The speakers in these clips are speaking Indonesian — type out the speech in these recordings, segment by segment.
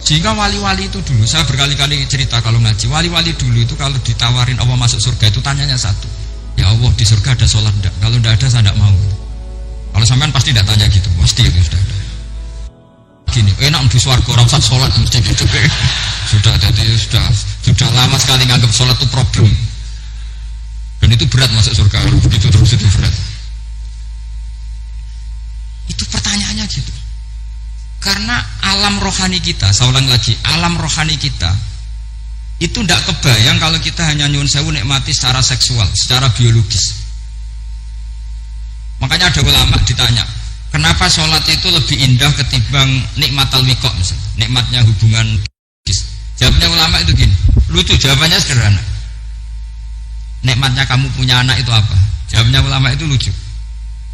Jika wali-wali itu dulu, saya berkali-kali cerita kalau ngaji, wali-wali dulu itu kalau ditawarin Allah masuk surga itu tanyanya satu, ya Allah di surga ada sholat enggak? Kalau enggak ada saya enggak mau. Kalau sampean pasti enggak tanya gitu, pasti itu sudah ada. Gini, enak di surga orang usah sholat mesti gitu. Sudah jadi sudah lama sekali nganggap sholat itu problem. Dan itu berat masuk surga, begitu terus itu berat. Itu pertanyaannya gitu. Karena alam rohani kita, saya ulang lagi, alam rohani kita itu tidak kebayang kalau kita hanya nyuwun sewu nikmati secara seksual, secara biologis. Makanya ada ulama ditanya, kenapa sholat itu lebih indah ketimbang nikmatal miqah misalnya, nikmatnya hubungan biologis. Jawabnya ulama itu gini, lucu, jawabannya sederhana. Nikmatnya kamu punya anak itu apa? Jawabnya ulama itu lucu.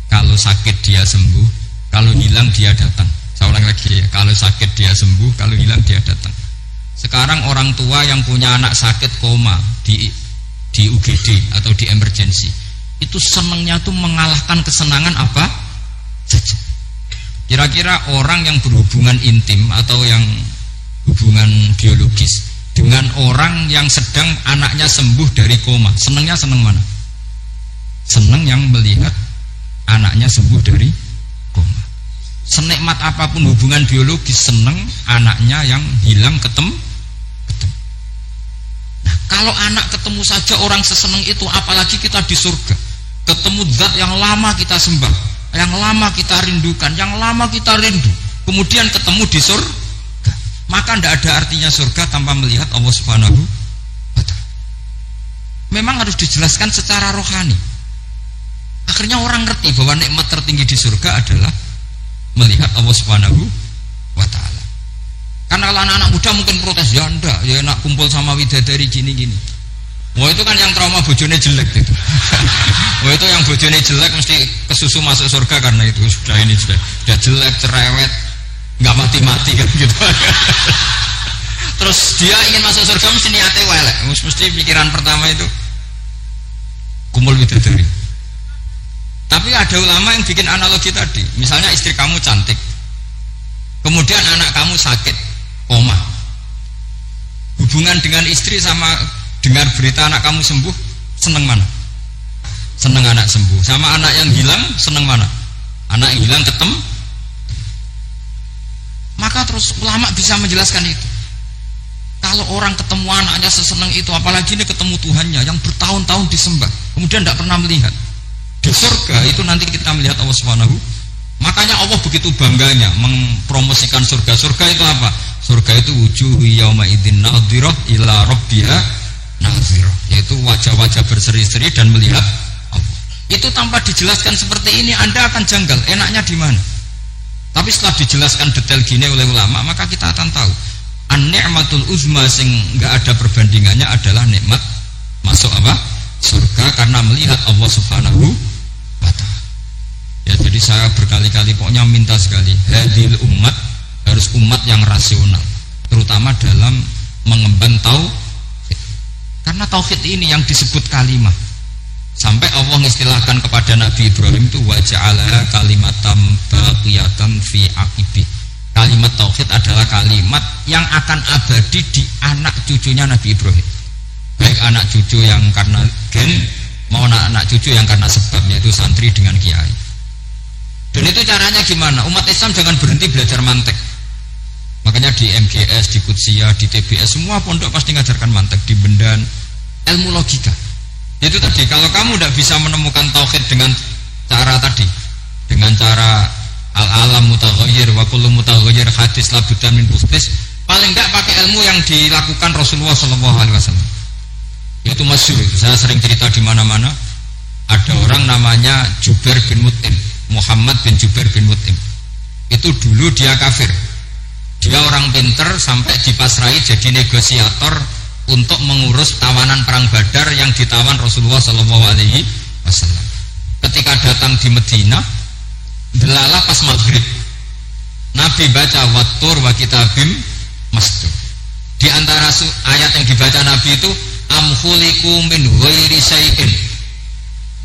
Kalau sakit dia sembuh, kalau hilang dia datang. Saya ulang lagi ya, kalau sakit dia sembuh, kalau hilang dia datang. Sekarang orang tua yang punya anak sakit koma di UGD atau di emergency, itu senangnya tuh mengalahkan kesenangan apa saja. Kira-kira orang yang berhubungan intim atau yang hubungan biologis dengan orang yang sedang anaknya sembuh dari koma, senangnya senang mana? Senang yang melihat anaknya sembuh dari koma. Senikmat apapun hubungan biologis, seneng anaknya yang hilang ketemu. Nah, kalau anak ketemu saja orang seseneng itu, apalagi kita di surga, ketemu zat yang lama kita sembah, yang lama kita rindukan, yang lama kita rindu, kemudian ketemu di surga, maka tidak ada artinya surga tanpa melihat Allah Subhanahu wa Ta'ala. Memang harus dijelaskan secara rohani. Akhirnya orang ngerti bahwa nikmat tertinggi di surga adalah melihat Allah Subhanahu wa Ta'ala. Karena kalau anak-anak muda mungkin protes, ya enggak, ya enak kumpul sama widadari gini-gini. Wah itu kan yang trauma bojone jelek itu. Wah itu yang bojone jelek mesti kesusu masuk surga karena itu sudah jelek, cerewet, nggak mati-mati kan gitu. Terus dia ingin masuk surga mesti niatnya welek, mesti pikiran pertama itu kumpul widadari. Tapi ada ulama yang bikin analogi tadi, misalnya istri kamu cantik, kemudian anak kamu sakit, koma. Hubungan dengan istri sama dengar berita anak kamu sembuh, seneng mana? Seneng anak sembuh. Sama anak yang hilang, seneng mana? Anak yang hilang ketemu. Maka terus ulama bisa menjelaskan itu. Kalau orang ketemu anaknya seseneng itu, apalagi ini ketemu Tuhannya yang bertahun-tahun disembah, kemudian tidak pernah melihat. Di surga itu nanti kita melihat Allah Subhanahu. Makanya Allah begitu bangganya mempromosikan surga. Surga itu apa? Surga itu wujuhu yauma idzin nadhirah ila rabbiha nadhirah, yaitu wajah-wajah berseri-seri dan melihat Allah. Itu tanpa dijelaskan seperti ini Anda akan janggal, enaknya di mana? Tapi setelah dijelaskan detail gini oleh ulama, maka kita akan tahu an-ni'matul uzma sing enggak ada perbandingannya adalah nikmat masuk apa? Surga karena melihat Allah Subhanahu wa Ta'ala. Ya jadi saya berkali-kali pokoknya minta sekali, hadil umat harus umat yang rasional, terutama dalam mengemban tauhid. Karena tauhid ini yang disebut kalimah. Sampai Allah mengistilahkan kepada Nabi Ibrahim itu wa ja'ala kalimatam baqiyatan fi aqibi. Kalimat tauhid adalah kalimat yang akan abadi di anak cucunya Nabi Ibrahim. Baik anak cucu yang karena gen mau anak cucu yang karena sebab, yaitu santri dengan kiai. Dan itu caranya gimana? Umat Islam jangan berhenti belajar mantek. Makanya di MGS, di Qudsiah, di TBS semua pondok pasti ngajarkan mantek, di Bendan, ilmu logika. Itu tadi, kalau kamu tidak bisa menemukan tauhid dengan cara tadi, dengan cara al-alam mutaghayyir wa kullu mutaghayyir hadis labudan min muhtis, paling enggak pakai ilmu yang dilakukan Rasulullah SAW. Itu masyhur, saya sering cerita di mana-mana. Ada orang namanya Jubair bin Mut'im, Muhammad bin Jubair bin Mut'im. Itu dulu dia kafir. Dia orang pinter sampai dipasrai jadi negosiator untuk mengurus tawanan perang Badar yang ditawan Rasulullah SAW. Ketika datang di Medina, delala pas maghrib, Nabi baca wattur wa kitabim mastur. Di antara ayat yang dibaca Nabi itu am khuliqu min ghairi syai'in.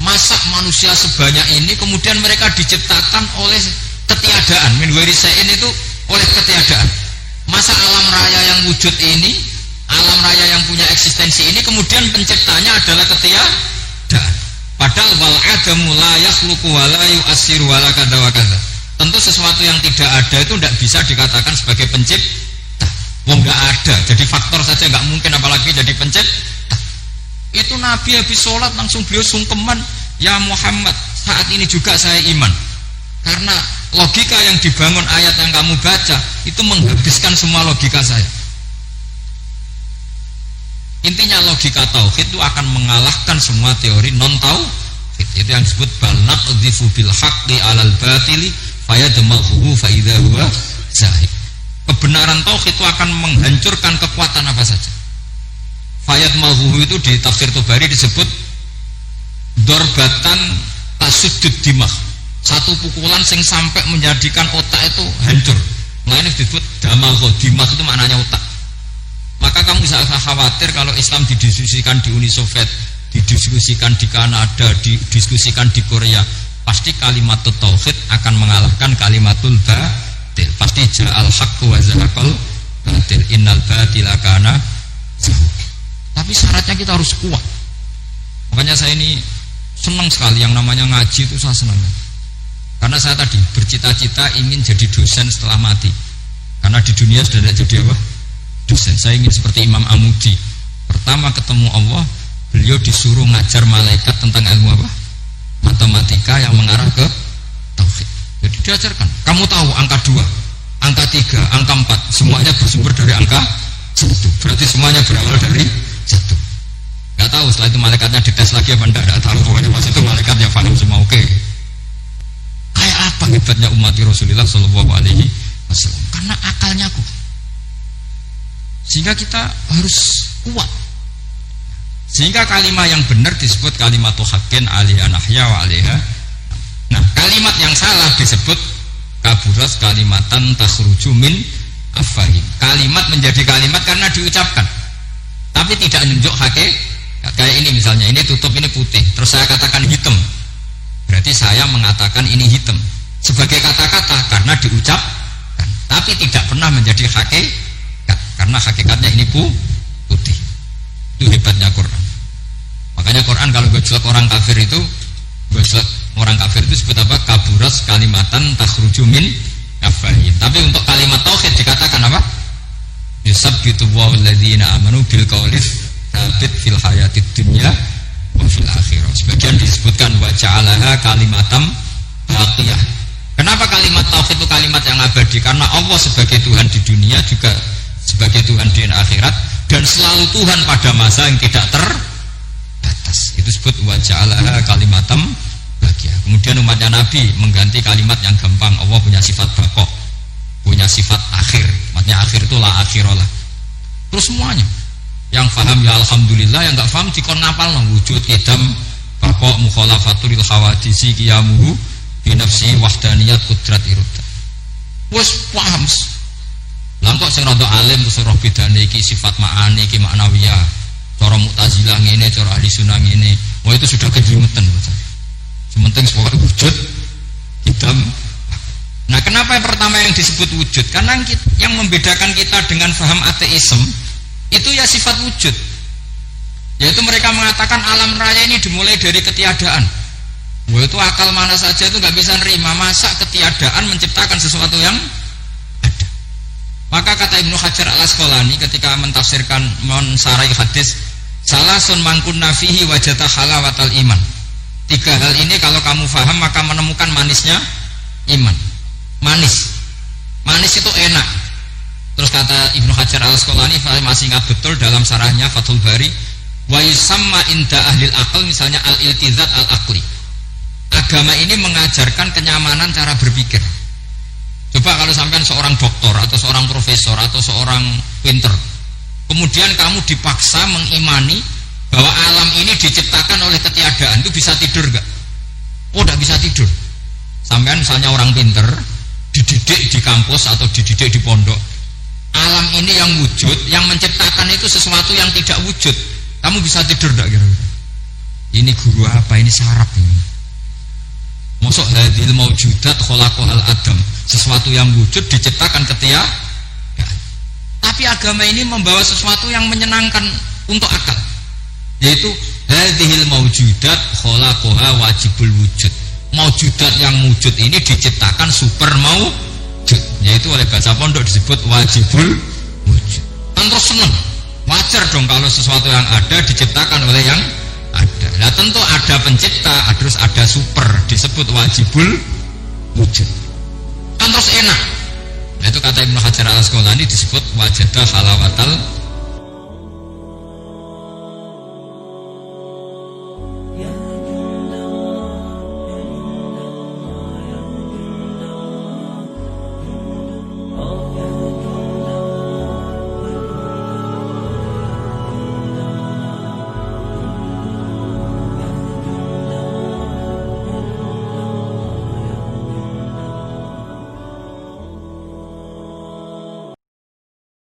Masa manusia sebanyak ini kemudian mereka diciptakan oleh ketiadaan. Min ghairi syai'in itu oleh ketiadaan. Masa alam raya yang wujud ini, alam raya yang punya eksistensi ini, kemudian penciptanya adalah ketiadaan. Padahal wal adamu la yakhluqu wa la yu'assiru wa la kadza wa kadza. Tentu sesuatu yang tidak ada itu tidak bisa dikatakan sebagai pencipta. Wong nggak ada, jadi faktor saja nggak mungkin, apalagi jadi pencipta. Itu Nabi habis sholat langsung beliau sungkeman, ya Muhammad, saat ini juga saya iman. Karena logika yang dibangun ayat yang kamu baca itu menghabiskan semua logika saya. Intinya logika tauhid itu akan mengalahkan semua teori non tauhid. Itu yang disebut bal naqdhifu bil haqqi 'alal batili fayadmaghuhu fa idza huwa zahid. Kebenaran tauhid itu akan menghancurkan kekuatan apa saja. Fayadmaghuhu itu di tafsir Tabari disebut dorbatan tasudud dimah. Satu pukulan sing sampai menjadikan otak itu hancur. Nah ini disebut damagho, dimah itu maknanya otak. Maka kamu bisa khawatir kalau Islam didiskusikan di Uni Soviet, didiskusikan di Kanada, didiskusikan di Korea, pasti kalimat tauhid akan mengalahkan kalimatul batil. Pasti ja'al haqqu wa zahaqal batil, innal batila kana zahuq. Tapi syaratnya kita harus kuat. Makanya saya ini senang sekali yang namanya ngaji itu, saya senang. Karena saya tadi bercita-cita ingin jadi dosen setelah mati. Karena di dunia sudah tidak jadi apa? Dosen. Saya ingin seperti Imam Amudi. Pertama ketemu Allah, beliau disuruh ngajar malaikat tentang ilmu apa? Matematika yang mengarah ke tauhid. Jadi diajarkan, kamu tahu angka 2, angka 3, angka 4, semuanya bersumber dari angka 1. Berarti semuanya berawal dari 1. Gak tahu setelah itu malaikatnya dites lagi apa enggak tahu. Pokoknya pas itu malaikatnya paham semua oke. Kayak apa hebatnya umat Rasulullah Shallallahu Alaihi Wasallam? Karena akalnya kuat. Sehingga kita harus kuat. Sehingga kalimat yang benar disebut kalimatu haqqin 'alaiha nahya wa 'alaiha. Nah, kalimat yang salah disebut kaburas kalimatan takhruju min afwahim. Kalimat menjadi kalimat karena diucapkan, tapi tidak menunjuk hakikat. Kayak ini misalnya, ini tutup, ini putih, terus saya katakan hitam, berarti saya mengatakan ini hitam sebagai kata-kata karena diucapkan, tapi tidak pernah menjadi hakikat karena hakikatnya ini putih. Itu hebatnya Quran. Makanya Quran kalau gojlok orang kafir itu, gojlok orang kafir itu disebut apa? Kaburas kalimatan takhruju min afwahihim. Tapi untuk kalimat tauhid dikatakan apa? Yusabbitu walladzina amanu bil qawli tsabit fil hayatid dunya wa fil akhirah. Sebagian disebutkan wa ja'alaha kalimatam baqiyah. Kenapa kalimat tauhid itu kalimat yang abadi? Karena Allah sebagai Tuhan di dunia juga sebagai Tuhan di akhirat, dan selalu Tuhan pada masa yang tidak terbatas. Itu disebut wa ja'alaha kalimatam baqiyah. Kemudian umatnya Nabi mengganti kalimat yang gampang. Allah punya sifat baqa, punya sifat akhir. Maksudnya akhir itu la akhiralah. Terus semuanya yang faham ya alhamdulillah, yang enggak paham dikon ngapal wujud idam baqa mukhalafatul hawadisi qiyamuhu bi nafsi wahdaniyat qudrat irada. Wis paham. Lah kok sing rada alim terus roh bedane iki sifat ma'ani iki maknawiyah. Cara Mu'tazilah ngene, cara ahli sunnah ngene. Wah itu sudah kejumeten. Sementing sebuah wujud idam. Nah, kenapa yang pertama yang disebut wujud? Karena yang membedakan kita dengan faham ateisme itu ya sifat wujud. Yaitu mereka mengatakan alam raya ini dimulai dari ketiadaan. Wah itu akal mana saja itu nggak bisa nerima, masa ketiadaan menciptakan sesuatu yang ada. Maka kata Ibnu Hajar al-Asqalani ketika mentafsirkan mensarai hadis, salasun mangkunna fihi wajata halawatal iman. 3 hal ini kalau kamu faham maka menemukan manisnya iman. Manis itu enak. Terus kata Ibnu Hajar al-Asqalani, saya masih ingat betul dalam sarahnya Fathul Bari, wa yusamma inda ahlil aql, misalnya al-iltizat al-aqli. Agama ini mengajarkan kenyamanan cara berpikir. Coba kalau sampai seorang doktor atau seorang profesor atau seorang pinter, kemudian kamu dipaksa mengimani bahwa alam ini diciptakan oleh ketiadaan, itu bisa tidur gak? Oh, tidak bisa tidur. Sampai misalnya orang pinter dididik di kampus atau dididik di pondok, alam ini yang wujud, yang menciptakan itu sesuatu yang tidak wujud, kamu bisa tidur gak kira-kira? Ini guru apa? Ini sarap ini. Mosok hadil maujudat khalaqal adam, sesuatu yang wujud diciptakan ketiadaan. Tapi agama ini membawa sesuatu yang menyenangkan untuk akal, yaitu hadhil maujudat khalaqaha wajibul wujud. Maujudat yang wujud ini diciptakan super maujud, yaitu oleh bahasa pondok disebut wajibul wujud. Kan terus seneng, wajar dong kalau sesuatu yang ada diciptakan oleh yang ada. Nah tentu ada pencipta, terus ada super, disebut wajibul wujud. Kan terus enak. Nah, itu kata Ibnu Hajar al Asqalani disebut wajadah halawatal